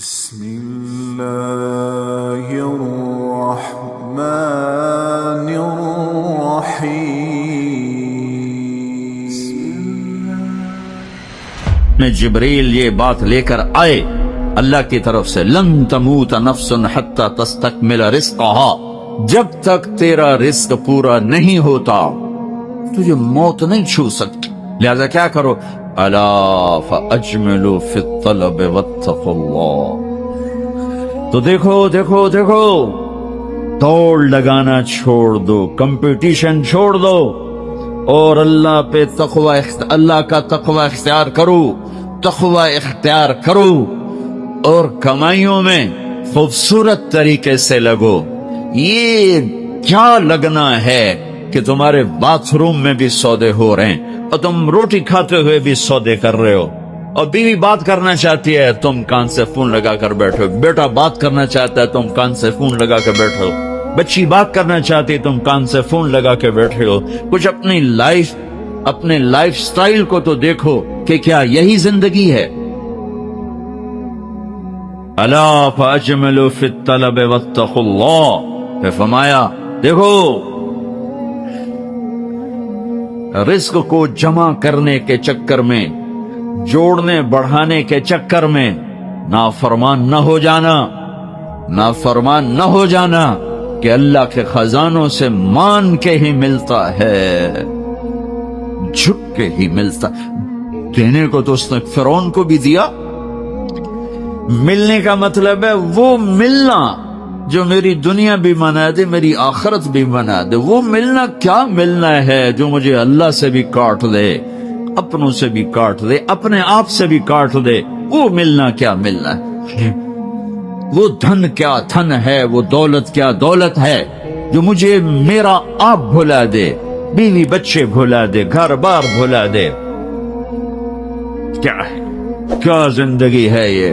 بسم الله الرحمن الرحيم میں جبریل یہ بات لے کر آئے اللہ کی طرف سے، لن تموت نفس حتی تستکمل رزقها، جب تک تیرا رزق پورا نہیں ہوتا تجھے موت نہیں چھو سکتی، لہذا کیا کرو، الا فاجملوا فی الطلب واتقوا اللہ۔ تو دیکھو دوڑ لگانا چھوڑ دو، کمپٹیشن چھوڑ دو اور اللہ پہ اللہ کا تقوی اختیار کرو اور کمائیوں میں خوبصورت طریقے سے لگو۔ یہ کیا لگنا ہے کہ تمہارے باتھ روم میں بھی سودے ہو رہے ہیں اور تم روٹی کھاتے ہوئے بھی سودے کر رہے ہو، اور بیوی بات کرنا چاہتی ہے تم کان سے فون لگا کر بیٹھو، بیٹا بات کرنا چاہتا ہے تم کان سے فون لگا کر بیٹھو، بچی بات کرنا چاہتی تم کان سے فون لگا کے بیٹھے ہو۔ کچھ اپنے لائف سٹائل کو تو دیکھو کہ کیا یہی زندگی ہے؟ الا فاجملوا فی الطلب واتقوا اللہ، پھر فرمایا دیکھو رزق کو جمع کرنے کے چکر میں، جوڑنے بڑھانے کے چکر میں نافرمان نہ ہو جانا کہ اللہ کے خزانوں سے مان کے ہی ملتا ہے، جھک کے ہی ملتا۔ دینے کو تو اس نے فرعون کو بھی دیا، ملنے کا مطلب ہے وہ ملنا جو میری دنیا بھی بنا دے، میری آخرت بھی بنا دے۔ وہ ملنا کیا ملنا ہے جو مجھے اللہ سے بھی کاٹ دے، اپنوں سے بھی کاٹ دے، اپنے آپ سے بھی کاٹ دے۔ وہ ملنا کیا ملنا ہے؟ وہ دھن کیا دھن ہے، وہ دولت کیا دولت ہے جو مجھے میرا آپ بھلا دے، بیوی بچے بھلا دے، گھر بار بھلا دے۔ کیا ہے، کیا زندگی ہے یہ؟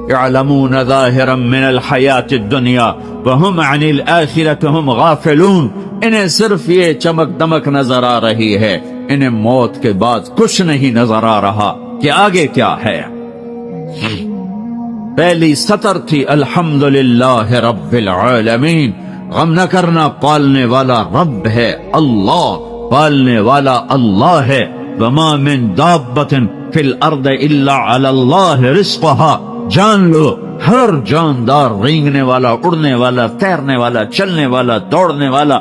يعلمون ظاهرا من الحیات الدنیا وهم عن الآخرة هم غافلون، انہیں صرف یہ چمک دمک نظر آ رہی ہے، انہیں موت کے بعد کچھ نہیں نظر آ رہا کہ آگے کیا ہے۔ پہلی سطر تھی الحمدللہ رب العالمین، غم نہ کرنا، پالنے والا رب ہے اللہ، پالنے والا اللہ ہے۔ وما من دابۃ فی الارض الا علی اللہ رزقها، جان لو ہر جاندار، رینگنے والا، اڑنے والا، تیرنے والا، چلنے والا، دوڑنے والا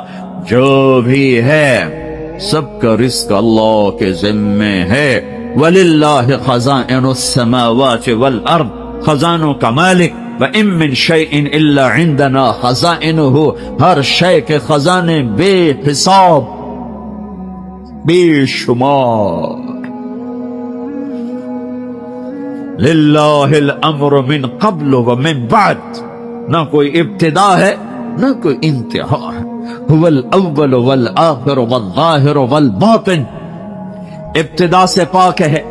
جو بھی ہے، سب کا رزق اللہ کے ذمے ہے۔ وَلِلَّهِ خَزَائِنُ السَّمَاوَاتِ وَالْأَرْضِ، خزانوں کا مالک۔ وَإِن مِّن شَيْءٍ إِلَّا عِندَنَا خَزَائِنُهُ، ہر شے کے خزانے بے حساب، بے شمار۔ للہ الامر من قبل ومن بعد، نہ کوئی ابتدا ہے نہ کوئی انتہا ہے۔ هو الاول والآخر والظاہر والباطن، ابتدا سے پاک ہے،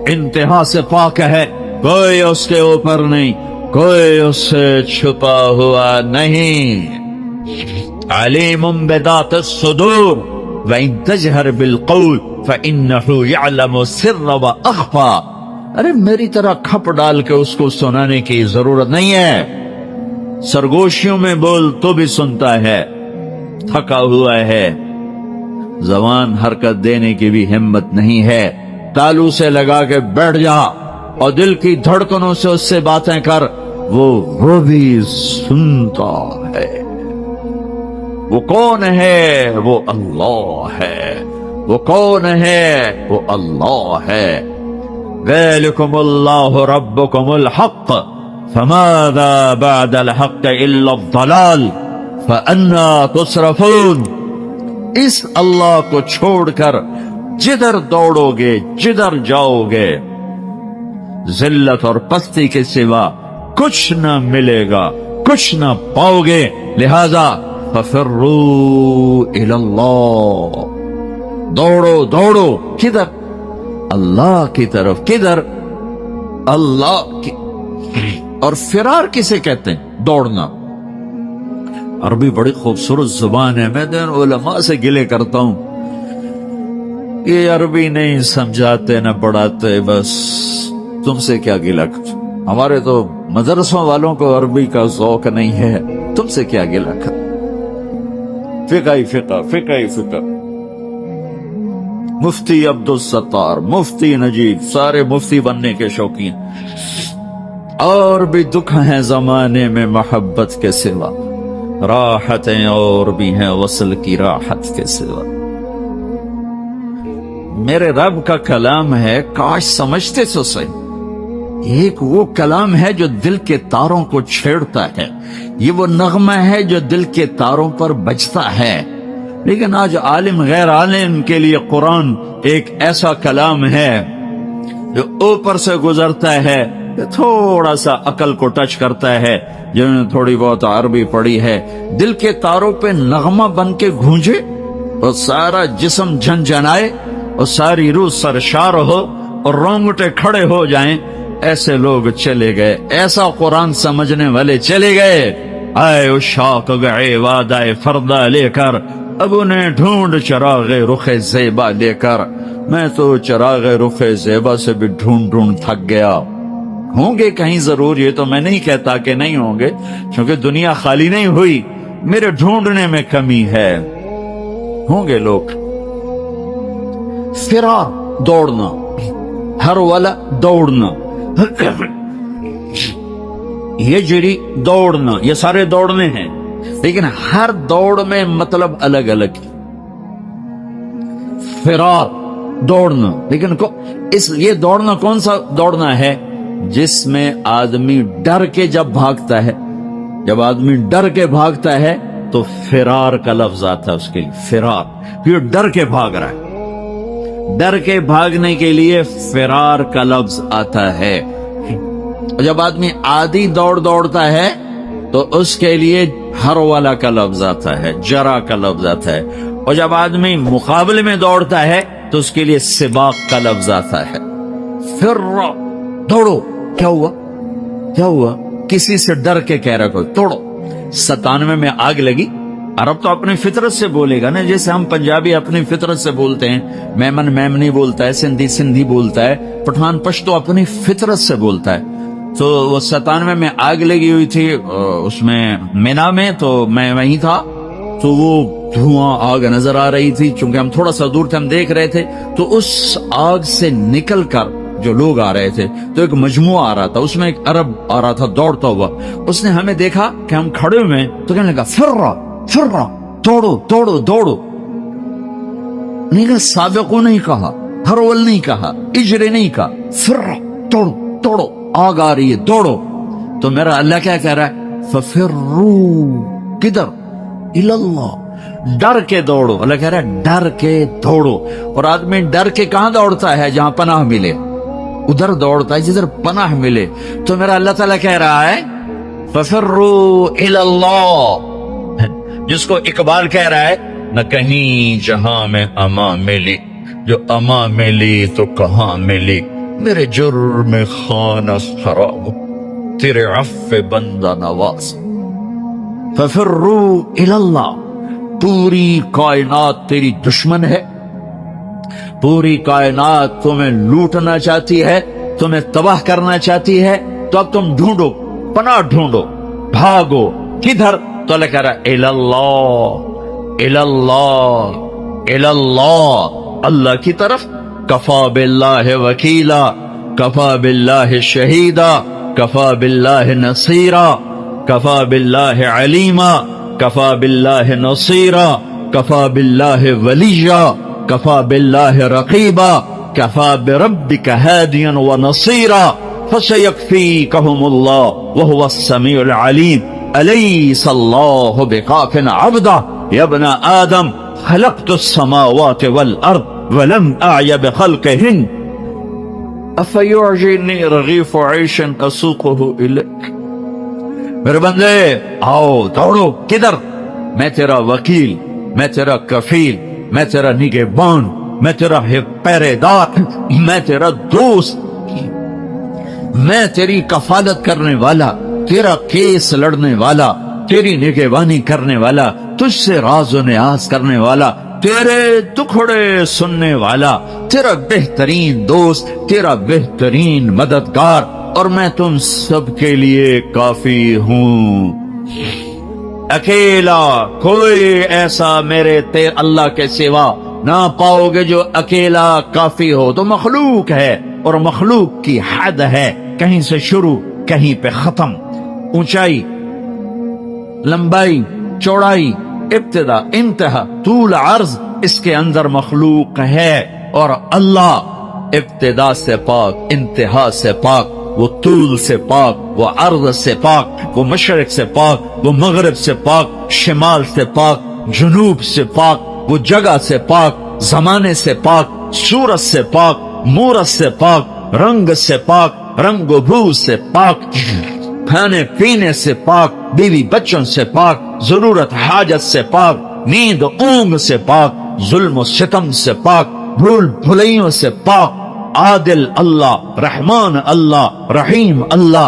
انتہا سے پاک ہے، کوئی اس کے اوپر نہیں، کوئی اس سے چھپا ہوا نہیں۔ علیم بذات الصدور وإن تجہر بالقول فإنه يعلم السر وأخفى، ارے میری طرح کھپ ڈال کے اس کو سنانے کی ضرورت نہیں ہے، سرگوشیوں میں بول تو بھی سنتا ہے، تھکا ہوا ہے، زبان حرکت دینے کی بھی ہمت نہیں ہے، تالو سے لگا کے بیٹھ جا اور دل کی دھڑکنوں سے اس سے باتیں کر، وہ بھی سنتا ہے۔ وہ کون ہے؟ وہ اللہ ہے۔ وہ کون ہے؟ وہ اللہ ہے۔ ذَلِكُمُ اللَّهُ رَبُّكُمُ الْحَقِّ فَمَاذَا بَعْدَ الْحَقِّ إِلَّا الضَّلَالُ فَأَنَّى تُصْرَفُونَ، اس اللہ کو چھوڑ کر جدھر دوڑو گے، جدھر جاؤ گے، ذلت اور پستی کے سوا کچھ نہ ملے گا، کچھ نہ پاؤ گے، لہذا فَفِرُّوا إِلَى اللَّهِ، دوڑو، کدھر؟ اللہ کی طرف۔ کدھر؟ اللہ کی۔ اور فرار کسے کہتے ہیں؟ دوڑنا۔ عربی بڑی خوبصورت زبان ہے، میں تو علماء سے گلے کرتا ہوں، یہ عربی نہیں سمجھاتے نہ پڑھاتے، بس تم سے کیا گلا، ہمارے تو مدرسوں والوں کو عربی کا ذوق نہیں ہے، تم سے کیا گلا کر، فقہ ہی فقہ، فقہ ہی فقہ۔ مفتی عبدالستار، مفتی نجیب، سارے مفتی بننے کے شوقین۔ اور بھی دکھ ہیں زمانے میں محبت کے سوا، راحتیں اور بھی ہیں وصل کی راحت کے سوا۔ میرے رب کا کلام ہے، کاش سمجھتے تو صحیح۔ ایک وہ کلام ہے جو دل کے تاروں کو چھیڑتا ہے، یہ وہ نغمہ ہے جو دل کے تاروں پر بجتا ہے۔ لیکن آج عالم غیر عالم کے لیے قرآن ایک ایسا کلام ہے جو اوپر سے گزرتا ہے، تھوڑا سا عقل کو ٹچ کرتا ہے، جنہوں نے تھوڑی بہت عربی پڑھی ہے، دل کے تاروں پہ نغمہ بن کے گونجے اور سارا جسم جھنجھنائے اور ساری روح سرشار ہو اور رونگٹے کھڑے ہو جائیں۔ ایسے لوگ چلے گئے، ایسا قرآن سمجھنے والے چلے گئے۔ آئے اشاق گئے وعدہ فردہ لے کر، اب انہیں ڈھونڈ چراغ رخ زیبا لے کر۔ میں تو چراغ رخ زیبا سے بھی ڈھونڈ تھک گیا۔ ہوں گے کہیں ضرور، یہ تو میں نہیں کہتا کہ نہیں ہوں گے، کیونکہ دنیا خالی نہیں ہوئی، میرے ڈھونڈنے میں کمی ہے۔ ہوں گے لوگ۔ فرار، دوڑنا، ہر والا دوڑنا، یہ جری دوڑنا، یہ سارے دوڑنے ہیں، لیکن ہر دوڑ میں مطلب الگ الگ ہے۔ فرار، دوڑنا، لیکن یہ دوڑنا کون سا دوڑنا ہے؟ جس میں آدمی ڈر کے جب بھاگتا ہے، جب آدمی ڈر کے بھاگتا ہے تو فرار کا لفظ آتا ہے اس کے لیے، فرار، یہ ڈر کے بھاگ رہا ہے۔ ڈر کے بھاگنے کے لیے فرار کا لفظ آتا ہے۔ جب آدمی عادی دوڑتا ہے تو اس کے لیے ہر والا کا لفظ آتا ہے، جرا کا لفظ آتا ہے، اور جب آدمی مقابلے میں دوڑتا ہے تو اس کے لیے سباق کا لفظ آتا ہے۔ پھر دوڑو، کیا ہوا؟ کیا ہوا؟ کسی سے ڈر کے کہہ رہا کوئی توڑو۔ 97 میں آگ لگی، عرب تو اپنی فطرت سے بولے گا نا، جیسے ہم پنجابی اپنی فطرت سے بولتے ہیں، میمن میمنی بولتا ہے، سندھی سندھی بولتا ہے، پٹھان پشتو اپنی فطرت سے بولتا ہے۔ تو وہ 97 میں آگ لگی ہوئی تھی اس میں مینا میں، تو میں وہیں تھا، تو وہ دھواں آگ نظر آ رہی تھی، چونکہ ہم تھوڑا سا دور تھے، ہم دیکھ رہے تھے، تو اس آگ سے نکل کر جو لوگ آ رہے تھے تو ایک مجموعہ آ رہا تھا، اس میں ایک عرب آ رہا تھا دوڑتا ہوا۔ اس نے ہمیں دیکھا کہ ہم کھڑے ہوئے ہیں تو کہنے لگا فرا فرا، دوڑو دوڑو دوڑو۔ نہیں کہا سابقو، نہیں کہا ہرول، نہیں کہا اجرے، نہیں کہا فرا، دوڑو دوڑو، آگ آ رہی ہے دوڑو۔ تو میرا اللہ کیا کہہ رہا ہے؟ ففروا، کدھر؟ الاللہ، ڈر کے دوڑو۔ اللہ کہہ رہا ہے ڈر کے دوڑو۔ اور آدمی ڈر کے کہاں دوڑتا ہے؟ جہاں پناہ ملے، ادھر دوڑتا ہے جدھر پناہ ملے۔ تو میرا اللہ تعالیٰ کہہ رہا ہے ففروا الاللہ، جس کو اقبال کہہ رہا ہے نہ کہیں جہاں میں اما ملی، جو اما ملی تو کہاں ملی، میرے جرم خانہ خراب، تیرے عفو بندہ نواز۔ ففروا الاللہ، پوری کائنات تیری دشمن ہے، پوری کائنات تمہیں لوٹنا چاہتی ہے، تمہیں تباہ کرنا چاہتی ہے، تو اب تم ڈھونڈو، پناہ ڈھونڈو، بھاگو۔ کدھر؟ تو اللہ کہہ رہا ہے الاللہ، الاللہ، الاللہ، اللہ کی طرف۔ کفا باللہ وکیلا، کفا باللہ شہیدا، کفا باللہ نصیرا، کفا باللہ علیما، کفا باللہ نصیرا، کفا باللہ ولیا، کفا باللہ رقیبا، کفا بربک ہادیا ونصیرا، فسیکفیکہم اللہ وہو السمیع العلیم، الیس اللہ بکاف عبدہ، یا ابن آدم خلقت السماوات والارض ولم اعی بخلقہن، افیعجنی رغیف عیش اسوقہ الیک۔ میرے بندے آؤ دوڑو۔ کدھر؟ میں تیرا وکیل، میں تیرا کفیل، میں تیرا نگہبان، میں تیرا پہرے دار، میں تیرا دوست، میں تیری کفالت کرنے والا، تیرا کیس لڑنے والا، تیری نگہبانی کرنے والا، تجھ سے راز و نیاز کرنے والا، تیرے دکھڑے سننے والا، تیرا بہترین دوست، تیرا بہترین مددگار، اور میں تم سب کے لیے کافی ہوں. اکیلا کوئی ایسا میرے اللہ کے سوا نہ پاؤ گے جو اکیلا کافی ہو. تو مخلوق ہے اور مخلوق کی حد ہے، کہیں سے شروع کہیں پہ ختم، اونچائی، لمبائی، چوڑائی، ابتدا، انتہا، طول، عرض، اس کے اندر مخلوق ہے. اور اللہ ابتدا سے پاک، انتہا سے پاک، وہ طول سے پاک، وہ عرض سے پاک، وہ مشرق سے پاک، وہ مغرب سے پاک، شمال سے پاک، جنوب سے پاک، وہ جگہ سے پاک، زمانے سے پاک، صورت سے پاک، مورت سے پاک، رنگ سے پاک، رنگ و بو سے پاک، کھانے پینے سے پاک، بیوی بچوں سے پاک، ضرورت حاجت سے پاک، نیند اونگ سے پاک، ظلم و ستم سے پاک، بھول بھلائیوں سے پاک. عادل اللہ، رحمان اللہ، رحیم اللہ،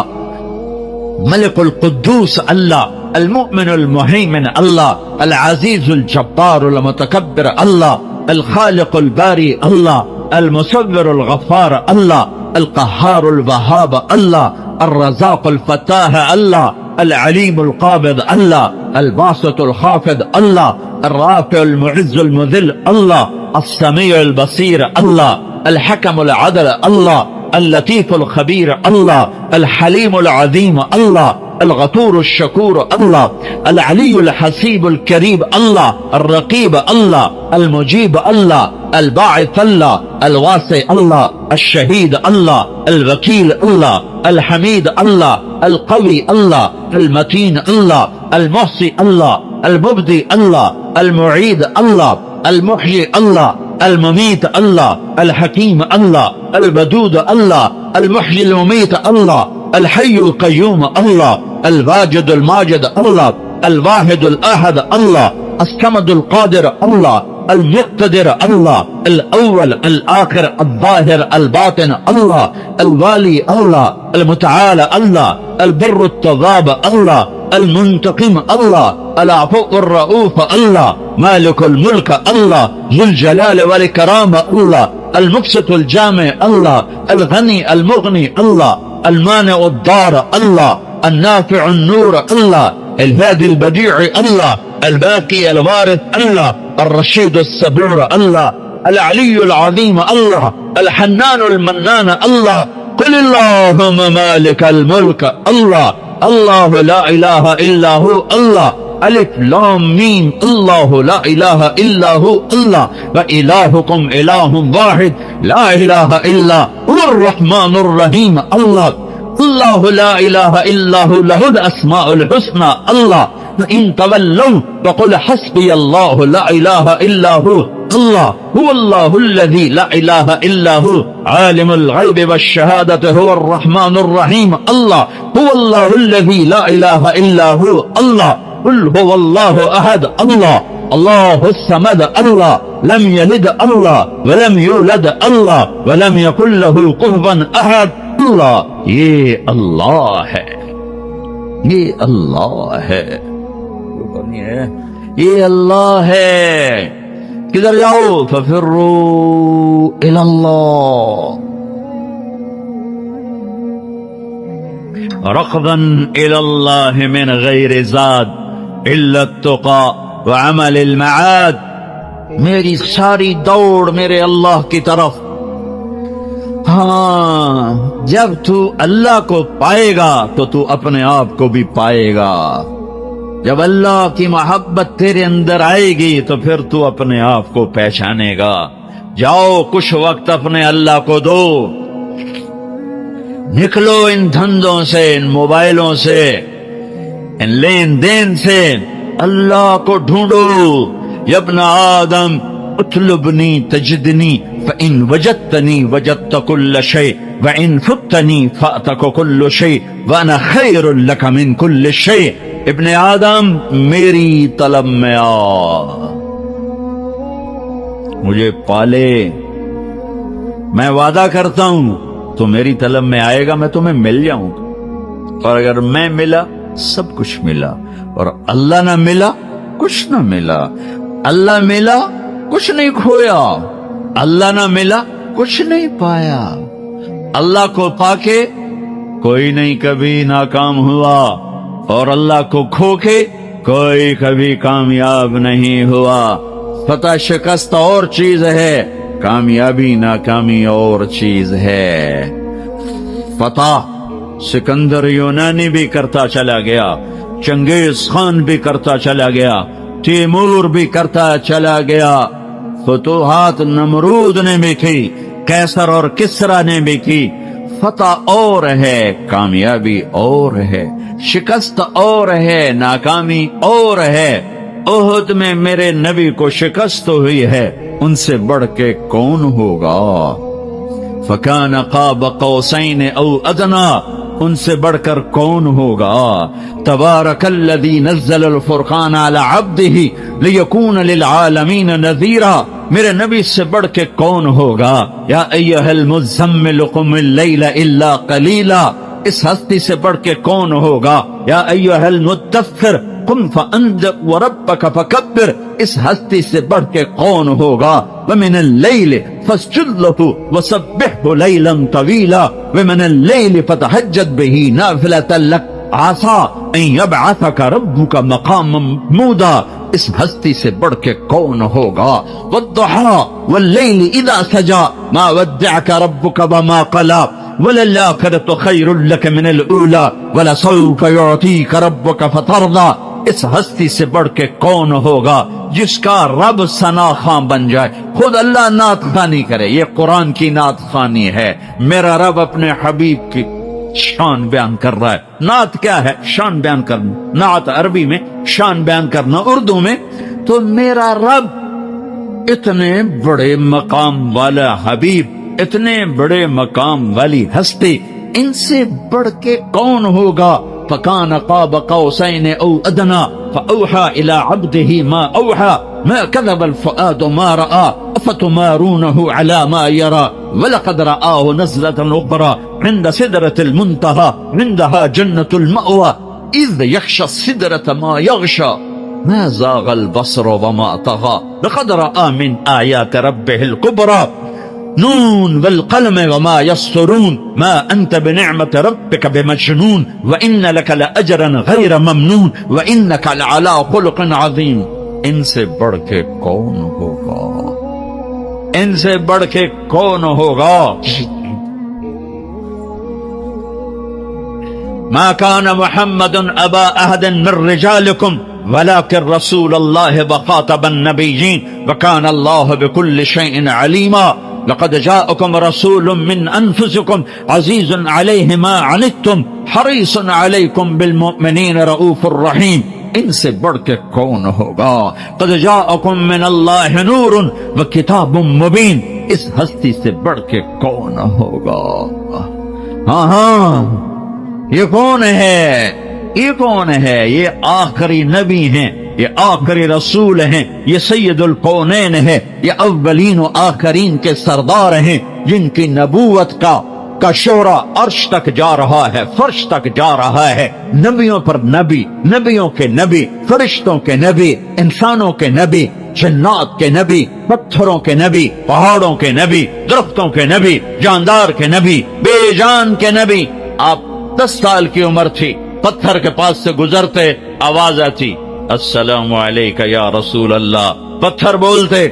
ملک القدوس اللہ، المؤمن المهيمن اللہ، العزیز الجبار المتکبر اللہ، الخالق الباری اللہ، المصور الغفار اللہ، القهار الوهاب اللہ، الرزاق الفتاح اللہ، العلیم القابض اللہ، الباسط الخافض اللہ، الرافع المعز المذل اللہ، السمیع البصیر اللہ، الحکم العدل اللہ، اللطیف الخبیر اللہ، الحلیم العظیم اللہ، الغفور الشکور اللہ، العلی الحسیب الکریم اللہ، الرقیب اللہ، المجیب اللہ، الباعث اللہ، الواسع اللہ، الشہید اللہ، الوکیل اللہ، الحمید اللہ، القوی اللہ، المتین اللہ، المحصی اللہ، المبدی اللہ، المعید اللہ، المحیی اللہ، المميت الله، الحكيم الله، الودود الله، المحيي المميت الله، الحي القيوم الله، الواجد الماجد الله، الواحد الأحد الله، الصمد القادر الله، المقتدر الله، الأول الآخر الظاهر الباطن الله، الوالي الله، المتعالى الله، البر التواب الله، المنتقم الله، العفو الرؤوف الله، مالك الملك الله، ذو الجلال والإكرام الله، المبسط الجامع الله، الغني المغني الله، المانع الضار الله، النافع النور الله، الهادي البديع الله، الباقي الوارث الله، الرشيد الصبور الله، العلي العظيم الله، الحنان المنان الله. قل اللهم مالك الملك الله، الله لا إله إلا هو الله، الف لام میم، الله لا إله إلا هو الله، وإلهكم إله واحد لا إله إلا هو الرحمن الرحيم الله، الله لا إله إلا هو له الأسماء الحسنى الله، وإن تولوا فقل حسبي الله لا إله إلا هو الله، هو الله الذي لا إله إلا هو عالم الغيب والشهادة هو الرحمن الرحيم الله، هو الله الذي لا إله إلا هو الله، قل هو الله أحد الله، الله الصمد الله، لم يلد الله ولم يولد الله ولم يكن له كفوا أحد الله. یہ اللہ ہے، یہ اللہ ہے، یہ اللہ ہے. کدھر جاؤ؟ ففروا الی اللہ، رغبا الی اللہ من غیر زاد الا التقى وعمل المعاد. میری ساری دوڑ میرے اللہ کی طرف. ہاں، جب تو اللہ کو پائے گا تو تو اپنے آپ کو بھی پائے گا. جب اللہ کی محبت تیرے اندر آئے گی تو پھر تو اپنے آپ کو پہچانے گا. جاؤ کچھ وقت اپنے اللہ کو دو، نکلو ان دھندوں سے، ان موبائلوں سے، ان لین دین سے، اللہ کو ڈھونڈو. یا ابن آدم اطلبنی تجدنی فإن وجدتنی وجدت كل شيء وإن فتنی فأتک كل شيء وأنا خیر لک من كل شيء. ابن آدم میری طلب میں آ، مجھے پالے. میں وعدہ کرتا ہوں تو میری طلب میں آئے گا، میں تمہیں مل جاؤں گا. اور اگر میں ملا سب کچھ ملا، اور اللہ نہ ملا کچھ نہ ملا. اللہ ملا کچھ نہیں کھویا، اللہ نہ ملا کچھ نہیں پایا. اللہ کو پا کے کوئی نہیں کبھی ناکام ہوا، اور اللہ کو کھو کے کوئی کبھی کامیاب نہیں ہوا۔ فتح شکست اور چیز ہے، کامیابی ناکامی اور چیز ہے۔ فتح سکندر یونانی بھی کرتا چلا گیا، چنگیز خان بھی کرتا چلا گیا، تیمور بھی کرتا چلا گیا، فتوحات نمرود نے بھی کی، قیصر اور کسرا نے بھی کی۔ فتح اور ہے، کامیابی اور ہے، شکست اور ہے، ناکامی اور ہے۔ احد میں میرے نبی کو شکست ہوئی ہے، ان سے بڑھ کے کون ہوگا؟ فَكَانَ قَابَ قَوْسَيْنِ أَوْ أَدْنَىٰ، ان سے بڑھ کر کون ہوگا؟ تبارک الذی نزل الفرقان علی عبدہ لیکون للعالمین نذیرا، میرے نبی سے بڑھ کے کون ہوگا؟ یا ایھا المزمل قم اللیل الا قلیلا، اس ہستی سے بڑھ کے کون ہوگا؟ یا ایھا المدثر قم فانذر وربک فکبر، اس ہستی سے بڑھ کے کون ہوگا؟ ومن اللیل فاسجد لہ وسبحہ لیلا طویلا ومن اللیل فتہجد بہ نافلۃ لک عسیٰ ان یبعثک ربک مقاما محمودا، اس ہستی سے بڑھ کے کون ہوگا؟ والضحیٰ واللیل اذا سجی ما ودعک ربک وما قلی وللآخرۃ خیر لک من الاولی ولسوف یعطیک ربک فترضی، اس ہستی سے بڑھ کے کون ہوگا جس کا رب ثنا خواں بن جائے؟ خود اللہ نعت خوانی کرے، یہ قرآن کی نعت خوانی ہے۔ میرا رب اپنے حبیب کی شان بیان کر رہا ہے۔ نعت کیا ہے؟ شان بیان کرنا، نعت عربی میں، شان بیان کرنا اردو میں۔ تو میرا رب اتنے بڑے مقام والا حبیب، اتنے بڑے مقام والی ہستی، ان سے بڑھ کے کون ہوگا؟ فَكَانَ قَابَ قَوْسَيْنِ أَوْ أَدْنَىٰ فَأَوْحَىٰ إِلَىٰ عَبْدِهِ مَا أَوْحَىٰ مَا كَذَبَ الْفُؤَادُ مَا رَأَىٰ أَفَتُمَارُونَهُ عَلَىٰ مَا يَرَىٰ وَلَقَدْ رَآهُ نَزْلَةً أُخْرَىٰ عِندَ سِدْرَةِ الْمُنتَهَىٰ عِندَهَا جَنَّةُ الْمَأْوَىٰ إِذْ يَغْشَى السِّدْرَةَ مَا يَغْشَىٰ مَا زَاغَ الْبَصَرُ وَمَا طَغَىٰ لَقَدْ رَآىٰ مِنْ آيَاتِ رَبِّهِ الْكُبْرَىٰ نون والقلم وما يسطرون ما أنت بنعمة ربك بمجنون وإن لك لأجرا غير ممنون وإنك لعلى خلق عظيم۔ ان سے بڑھ کے کون ہوگا؟ ان سے بڑھ کے کون ہوگا؟ ما كان محمد أبا أحد من رجالكم ولكن رسول الله وخاتم النبيين وكان الله بكل شيء عليما۔ لقد جاءكم رسول من أنفسكم عزيز عليه ما عنتم حريص عليكم بالمؤمنين رؤوف رحيم۔ ان سے بڑھ کے کون ہوگا؟ قد جاءكم من الله نور وكتاب مبين، اس ہستی سے بڑھ کے کون ہوگا؟ ہاں یہ کون ہے؟ یہ کون ہے؟ یہ آخری نبی ہیں، یہ آخری رسول ہیں، یہ سید الکونین ہے، یہ اولین و آخرین کے سردار ہیں، جن کی نبوت کا شعرا عرش تک جا رہا ہے، فرش تک جا رہا ہے۔ نبیوں پر نبی، نبیوں کے نبی، فرشتوں کے نبی، انسانوں کے نبی، جنات کے نبی، پتھروں کے نبی، پہاڑوں کے نبی، درختوں کے نبی، جاندار کے نبی، بے جان کے نبی۔ آپ 10 سال کی عمر تھی، پتھر کے پاس سے گزرتے، آواز آتی السلام علیکہ یا رسول اللہ، پتھر بولتے۔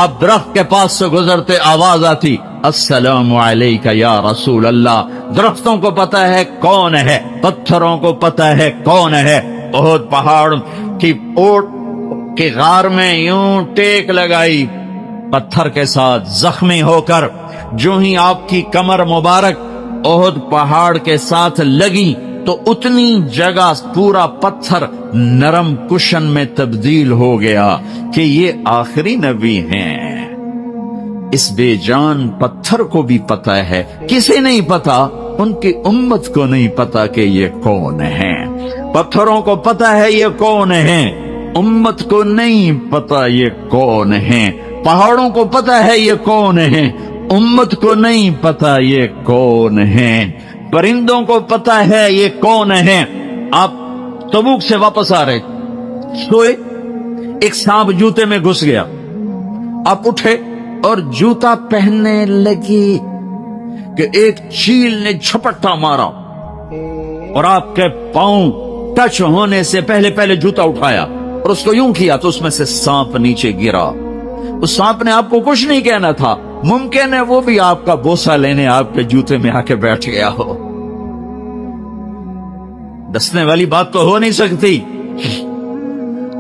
آپ درخت کے پاس سے گزرتے، آواز آتی السلام علیکہ یا رسول اللہ۔ درختوں کو پتہ ہے کون ہے، پتھروں کو پتہ ہے کون ہے۔ احد پہاڑ کی اوٹ کی غار میں یوں ٹیک لگائی پتھر کے ساتھ، زخمی ہو کر جو ہی آپ کی کمر مبارک احد پہاڑ کے ساتھ لگی تو اتنی جگہ پورا پتھر نرم کشن میں تبدیل ہو گیا کہ یہ آخری نبی ہیں۔ اس بے جان پتھر کو بھی پتہ ہے، کسے نہیں پتا؟ ان کی امت کو نہیں پتا کہ یہ کون ہیں۔ پتھروں کو پتا ہے یہ کون ہیں، امت کو نہیں پتا یہ کون ہیں۔ پہاڑوں کو پتا ہے یہ کون ہیں، امت کو نہیں پتا یہ کون ہیں۔ پرندوں کو پتا ہے یہ کون ہیں۔ آپ تبوک سے واپس آ رہے سوئے، ایک سانپ جوتے میں گھس گیا، آپ اٹھے اور جوتا پہننے لگی کہ ایک چیل نے جھپٹا مارا، اور آپ کے پاؤں ٹچ ہونے سے پہلے پہلے جوتا اٹھایا اور اس کو یوں کیا تو اس میں سے سانپ نیچے گرا. اس سانپ نے آپ کو کچھ نہیں کہنا تھا، ممکن ہے وہ بھی آپ کا بوسہ لینے آپ کے جوتے میں آ کے بیٹھ گیا ہو. دسنے والی بات تو ہو نہیں سکتی.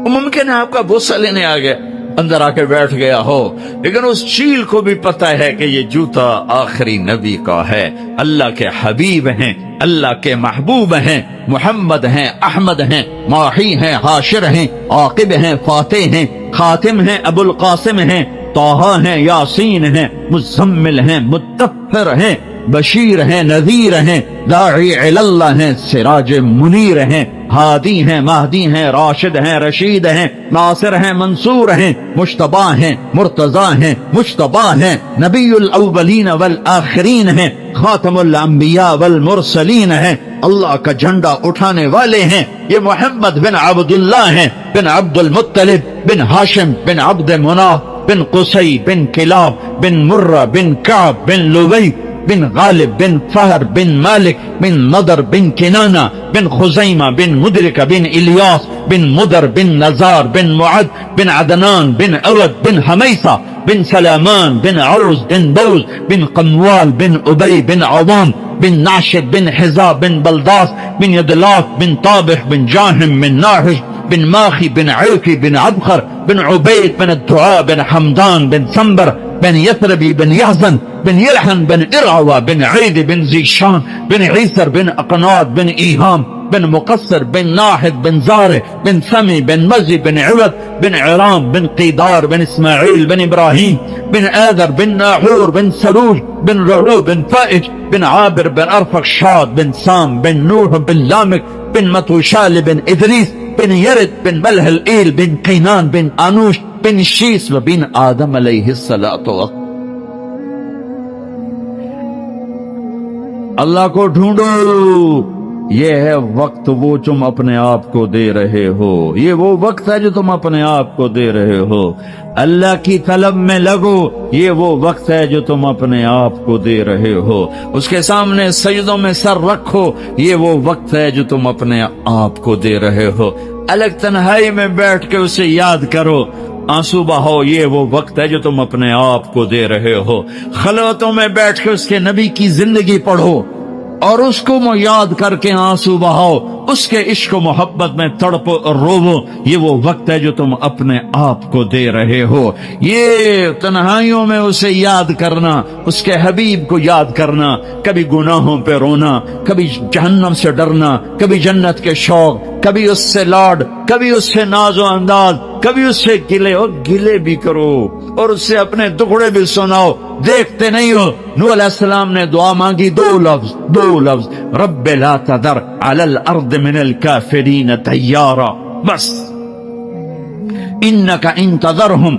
ممکن ہے آپ کا بوسہ لینے آ گیا، اندر آ کے بیٹھ گیا ہو، لیکن اس چیل کو بھی پتا ہے کہ یہ جوتا آخری نبی کا ہے، اللہ کے حبیب ہیں، اللہ کے محبوب ہیں، محمد ہیں، احمد ہیں، ماحی ہیں، حاشر ہیں، عاقب ہیں، فاتح ہیں، خاتم ہیں، ابو القاسم ہیں، طٰہٰ ہیں، یاسین ہیں، مزمل ہیں، مدثر ہیں، بشیر ہیں، نذیر ہیں، داعی اللہ ہیں، سراج منیر ہیں، ہادی ہیں، مہدی ہیں، راشد ہیں، رشید ہیں، ناصر ہیں، منصور ہیں، مجتبی ہیں، مرتضی ہیں، مجتبی ہیں، نبی الاولین والآخرین ہیں، خاتم الانبیاء والمرسلین ہیں، اللہ کا جھنڈا اٹھانے والے ہیں. یہ محمد بن عبداللہ ہیں، بن عبد المطلب، بن ہاشم، بن عبد مناف، بن قصی، بن کلاب، بن مرہ، بن کعب، بن لبی، بن غالب، بن فہر، بن مالک، بن نضر، بن کنانہ، بن خزیمہ، بن مدرکہ، بن الیاس، بن مدر، بن نزار، بن معد، بن عدنان، بن عرد، بن حمیثہ، بن سلامان، بن عرز، بن بوز، بن قموال، بن ابی، بن عوام، بن ناشد، بن حزاب، بن بلداس، بن یدلاف، بن طابخ، بن جاہم، بن ناحش، بن ماخی، بن عرفی، بن عبخر، بن عبید، بن الدعاء، بن حمدان، بن سنبر، بن یثربی، بن یحزن، بن یلحن، بن ارعوہ، بن عید، بن زیشان، بن عیسر، بن اقناد، بن ایہام، بن مقصر، بن ناحد، بن زارع، بن سمی، بن مزی، بن عوض، بن عرام، بن قیدار، بن اسماعیل، بن ابراہیم، بن آذر، بن ناحور، بن سروج، بن رعو، بن فائج، بن عابر، بن ارفخشاد، بن سام، بن نوح، بن لامک، بن متوشال، بن ادریس، بن یرد، بن ملح الایل، بن قینان، بن آنوش، بن شیس، و بن آدم علیہ الصلاۃ. اللہ کو ڈھونڈو، یہ ہے وقت وہ تم اپنے آپ کو دے رہے ہو، یہ وہ وقت ہے جو تم اپنے آپ کو دے رہے ہو. اللہ کی طلب میں لگو، یہ وہ وقت ہے جو تم اپنے آپ کو دے رہے ہو. اس کے سامنے سجدوں میں سر رکھو، یہ وہ وقت ہے جو تم اپنے آپ کو دے رہے ہو. الگ تنہائی میں بیٹھ کے اسے یاد کرو، آنسو بہاؤ، یہ وہ وقت ہے جو تم اپنے آپ کو دے رہے ہو. خلوتوں میں بیٹھ کے اس کے نبی کی زندگی پڑھو اور اس کو یاد کر کے آنسو بہاؤ، اس کے عشق و محبت میں تڑپو اور روو، یہ وہ وقت ہے جو تم اپنے آپ کو دے رہے ہو. یہ تنہائیوں میں اسے یاد کرنا، اس کے حبیب کو یاد کرنا، کبھی گناہوں پہ رونا، کبھی جہنم سے ڈرنا، کبھی جنت کے شوق، کبھی اس سے لاڈ، کبھی اس سے ناز و انداز، کبھی اس سے گلے، اور گلے بھی کرو اور اس سے اپنے دکھڑے بھی سناؤ. دیکھتے نہیں ہو نوح علیہ السلام نے دعا مانگی، دو لفظ، رب لا تذر علی الارض من الکافرین دیارا، بس انک ان تذرہم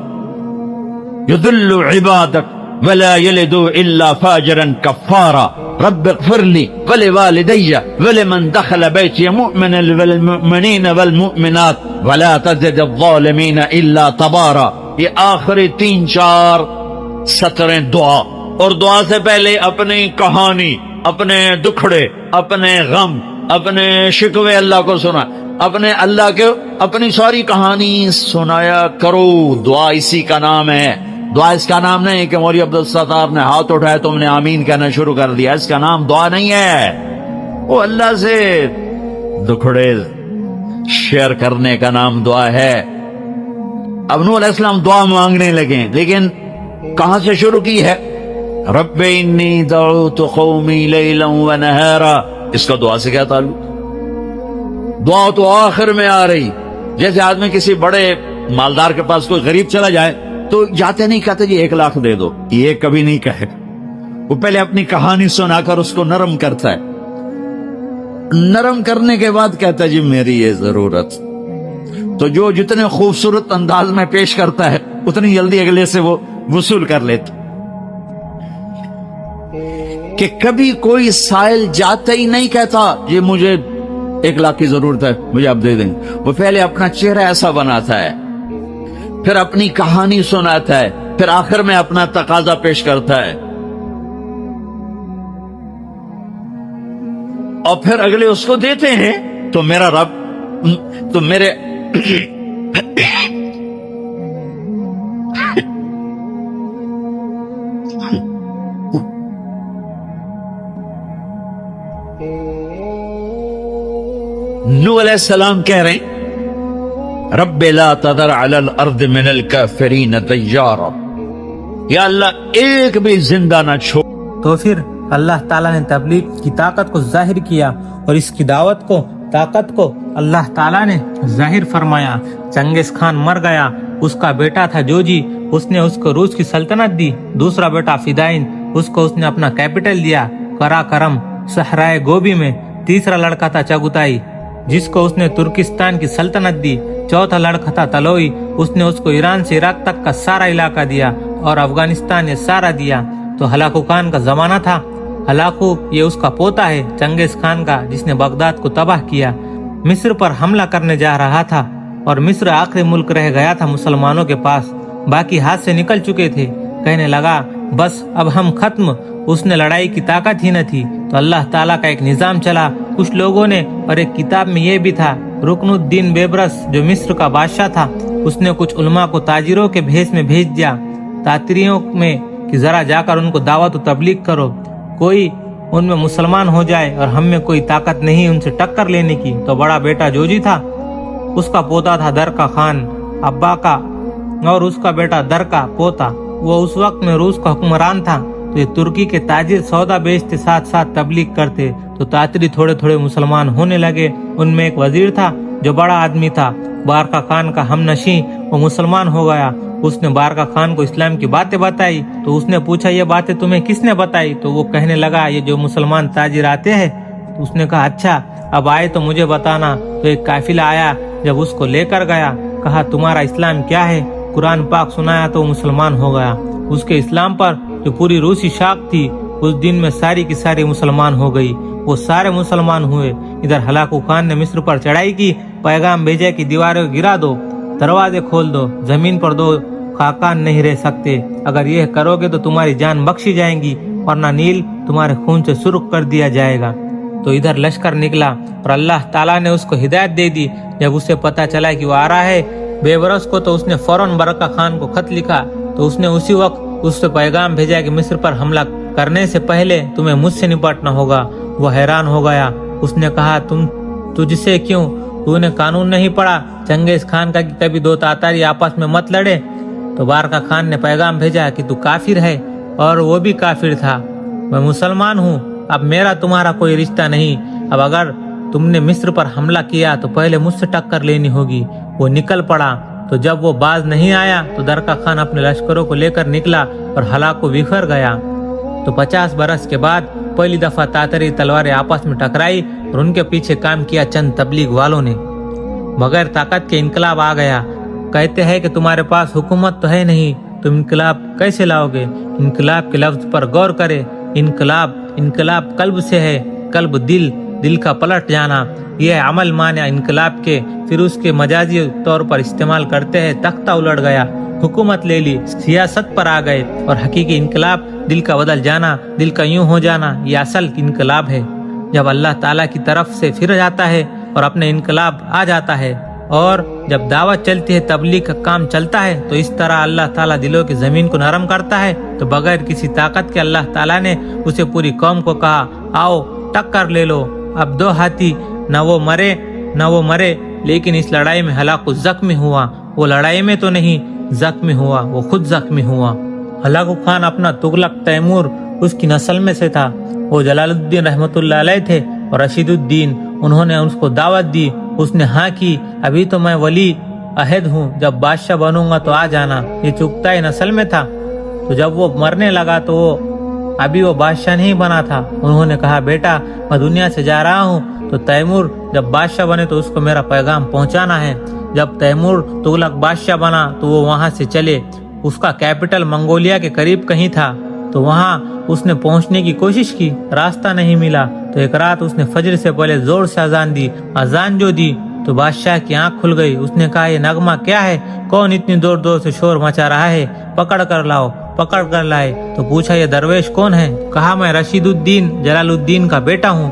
یضل عبادک ولا یلدوا الا فاجرا کفارا، رب اغفر لی ولوالدی ولمن دخل بیتی مؤمنا والمؤمنین والمؤمنات ولا تزد الظالمین الا تبارا. یہ آخری 3-4 سطریں دعا، اور دعا سے پہلے اپنی کہانی، اپنے دکھڑے، اپنے غم، اپنے شکوے اللہ کو سنا، اللہ کے اپنی ساری کہانی سنایا کرو. دعا اسی کا نام ہے. دعا اس کا نام نہیں کہ مولوی عبدالستار نے ہاتھ اٹھایا تم نے آمین کہنا شروع کر دیا، اس کا نام دعا نہیں ہے. وہ اللہ سے دکھڑے شیئر کرنے کا نام دعا ہے. اب نوح علیہ السلام دعا مانگنے لگے، لیکن کہاں سے شروع کی ہے؟ رب انی دعوت قومی لیلا ونہارا. اس کا دعا سے کیا تعلق؟ دعا تو آخر میں آ رہی. جیسے آدمی کسی بڑے مالدار کے پاس کوئی غریب چلا جائے تو جاتے نہیں کہتے جی 1 لاکھ دے دو، یہ کبھی نہیں کہے. وہ پہلے اپنی کہانی سنا کر اس کو نرم کرتا ہے، نرم کرنے کے بعد کہتا ہے جی میری یہ ضرورت. تو جو جتنے خوبصورت انداز میں پیش کرتا ہے اتنی جلدی اگلے سے وہ وصول کر لیتا. کہ کبھی کوئی سائل جاتا ہی نہیں کہتا یہ مجھے 1 لاکھ کی ضرورت ہے مجھے آپ دے دیں. وہ پہلے اپنا چہرہ ایسا بناتا ہے، پھر اپنی کہانی سناتا ہے، پھر آخر میں اپنا تقاضا پیش کرتا ہے. اور پھر اگلے اس کو دیتے ہیں، تو میرا رب تو میرے نوح علیہ السلام کہہ رہے ہیں رب لا تذر علی الارض من الکافرین دیارا، یا اللہ ایک بھی زندہ نہ چھوڑ۔ تو پھر اللہ تعالیٰ نے تبلیغ کی طاقت کو ظاہر کیا اور اس کی دعوت کو، طاقت کو اللہ تعالیٰ نے ظاہر فرمایا۔ چنگیز خان مر گیا، اس کا بیٹا تھا جوجی، اس نے اس کو روس کی سلطنت دی۔ دوسرا بیٹا فدائین، اس کو اس نے اپنا کیپٹل دیا کرا کرم صحرائے گوبی میں۔ تیسرا لڑکا تھا چگتائی، جس کو اس نے ترکستان کی سلطنت دی۔ چوتھا لڑکا تھا تلوئی، اس نے اس کو ایران سے عراق تک کا سارا علاقہ دیا اور افغانستان یہ سارا دیا۔ تو ہلاکو خان کا زمانہ تھا۔ ہلاکو یہ اس کا پوتا ہے چنگیز خان کا، جس نے بغداد کو تباہ کیا، مصر پر حملہ کرنے جا رہا تھا، اور مصر آخری ملک رہ گیا تھا مسلمانوں کے پاس، باقی ہاتھ سے نکل چکے تھے۔ کہنے لگا بس اب ہم ختم، اس نے لڑائی کی طاقت ہی نہ تھی۔ تو اللہ تعالیٰ کا ایک نظام چلا کچھ لوگوں نے، اور ایک کتاب میں یہ بھی تھا، رکن الدین بیبرس جو مصر کا بادشاہ تھا، اس نے کچھ علماء کو تاجروں کے بھیس میں بھیج دیا تاتریوں میں کہ ذرا جا کر ان کو دعوت و تبلیغ کرو، کوئی ان میں مسلمان ہو جائے، اور ہم میں کوئی طاقت نہیں ان سے ٹکر لینے کی۔ تو بڑا بیٹا جوجی تھا، اس کا پوتا تھا درکا خان ابا کا، اور اس کا بیٹا درکا پوتا، وہ اس وقت میں روس کا حکمران تھا۔ تو یہ ترکی کے تاجر سودا بیچتے، ساتھ ساتھ تبلیغ کرتے، تو تاتری تھوڑے تھوڑے مسلمان ہونے لگے۔ ان میں ایک وزیر تھا جو بڑا آدمی تھا، بارکا خان کا ہم نشیں، وہ مسلمان ہو گیا۔ اس نے بارکا خان کو اسلام کی باتیں بتائی، تو اس نے پوچھا یہ باتیں تمہیں کس نے بتائی؟ تو وہ کہنے لگا یہ جو مسلمان تاجر آتے ہیں۔ تو اس نے کہا اچھا اب آئے تو مجھے بتانا۔ تو ایک قافلہ آیا، جب اس کو لے کر گیا، کہا تمہارا اسلام کیا ہے؟ قرآن پاک سنایا تو وہ مسلمان ہو گیا۔ اس کے اسلام پر جو پوری روسی شاخ تھی، اس دن میں ساری کی ساری مسلمان ہو گئی، وہ سارے مسلمان ہوئے۔ ادھر ہلاکو خان نے مصر پر چڑھائی کی، پیغام بھیجا کہ دیواریں گرا دو، دروازے کھول دو، زمین پر دو خاکان نہیں رہ سکتے، اگر یہ کرو گے تو تمہاری جان بخشی جائیں گی، ورنہ نیل تمہارے خون سے سرخ کر دیا جائے گا۔ تو ادھر لشکر نکلا، اور اللہ تعالیٰ نے اس کو ہدایت دے دی۔ جب اسے پتا چلا کہ وہ آ رہا ہے بیبرس کو، تو اس نے فوراً برکا خان کو خط لکھا۔ تو اس نے اسی وقت اس سے پیغام بھیجا کہ مصر پر حملہ کرنے سے پہلے تمہیں مجھ سے نپٹنا ہوگا۔ وہ حیران ہو گیا، اس نے کہا تجھ سے کیوں؟ تو نے قانون نہیں پڑھا چنگیز خان کا کہ کبھی دو تاتاری آپس میں مت لڑے؟ تو بارکا خان نے پیغام بھیجا کہ تو کافر ہے، اور وہ بھی کافر تھا، میں مسلمان ہوں، اب میرا تمہارا کوئی رشتہ نہیں، اب اگر تم نے مصر پر حملہ کیا تو پہلے مجھ سے ٹکر لینی ہوگی۔ وہ نکل پڑا، تو جب وہ باز نہیں آیا تو درکا خان اپنے لشکروں کو لے کر نکلا اور ہلاکو بکھر گیا۔ تو 50 برس کے بعد پہلی دفعہ تاتری تلواریں آپس میں ٹکرائی، اور ان کے پیچھے کام کیا چند تبلیغ والوں نے۔ بغیر طاقت کے انقلاب آ گیا۔ کہتے ہیں کہ تمہارے پاس حکومت تو ہے نہیں، تم انقلاب کیسے لاؤ گے؟ انقلاب کے لفظ پر غور کرے۔ انقلاب قلب سے ہے، قلب دل کا پلٹ جانا، یہ عمل معنی انقلاب کے۔ پھر اس کے مجازی طور پر استعمال کرتے ہیں، تختہ الٹ گیا، حکومت لے لی، سیاست پر آ گئے، اور حقیقی انقلاب دل کا بدل جانا، دل کا یوں ہو جانا، یہ اصل انقلاب ہے۔ جب اللہ تعالیٰ کی طرف سے پھر جاتا ہے اور اپنے انقلاب آ جاتا ہے، اور جب دعوت چلتی ہے، تبلیغ کا کام چلتا ہے، تو اس طرح اللہ تعالیٰ دلوں کی زمین کو نرم کرتا ہے۔ تو بغیر کسی طاقت کے اللہ تعالیٰ نے اسے پوری قوم کو کہا آؤ ٹکر لے لو۔ اب دو ہاتھی، نہ وہ مرے، لیکن اس لڑائی میں ہلاکو زخمی ہوا۔ وہ لڑائی میں تو نہیں زخمی ہوا، وہ خود زخمی ہوا۔ ہلاکو خان اپنا تغلق تیمور اس کی نسل میں سے تھا۔ وہ جلال الدین رحمت اللہ علیہ تھے اور رشید الدین، انہوں نے اس کو دعوت دی، اس نے ہاں کی، ابھی تو میں ولی عہد ہوں، جب بادشاہ بنوں گا تو آ جانا۔ یہ چغتائی نسل میں تھا۔ تو جب وہ مرنے لگا تو ابھی وہ بادشاہ نہیں بنا تھا۔ انہوں نے کہا بیٹا میں دنیا سے جا رہا ہوں، تو تیمور جب بادشاہ بنے تو اس کو میرا پیغام پہنچانا ہے۔ جب تیمور تغلق بادشاہ بنا تو وہ وہاں سے چلے، اس کا کیپٹل منگولیا کے قریب کہیں تھا، تو وہاں اس نے پہنچنے کی کوشش کی، راستہ نہیں ملا۔ تو ایک رات اس نے فجر سے پہلے زور سے اذان دی۔ اذان جو دی تو بادشاہ کی آنکھ کھل گئی۔ اس نے کہا یہ نغمہ کیا ہے؟ کون اتنی دور سے شور مچا رہا ہے؟ پکڑ کر لائے۔ تو پوچھا یہ درویش کون ہے؟ کہا میں رشید الدین جلال الدین کا بیٹا ہوں۔